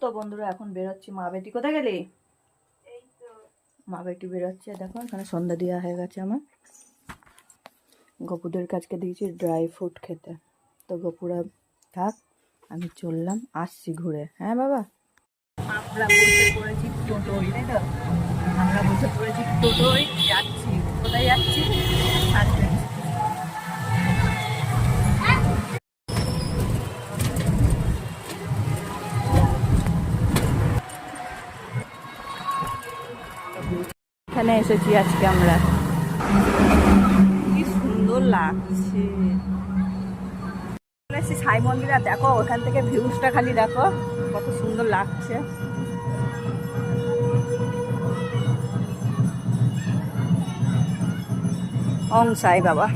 তো বন্ধুরা এখন বেরোচ্ছি। মা বেটি কোথায় গেলি? মা বেটি বেরোচ্ছে। দেখো এখানে সন্ধ্যা দেওয়া হয়ে গেছে। আমার গপুদের কাছকে দিয়েছি ড্রাই ফ্রুট খেতে। তো গপুরা থাক, আমি চললাম, আসছি ঘুরে। হ্যাঁ বাবা, আমরা বসে পড়েছি টোটোয়, তাই তো? আমরা বসে পড়েছি টোটোয়, যাচ্ছি। কোথায় যাচ্ছি? হাজবেন্ড। এখানে এসেছি আজকে আমরা। কি সুন্দর লাগছে। সাই মন্দিরে দেখো, ওখান থেকে ভিউজটা খালি দেখো কত সুন্দর লাগছে। ওম সাই বাবা।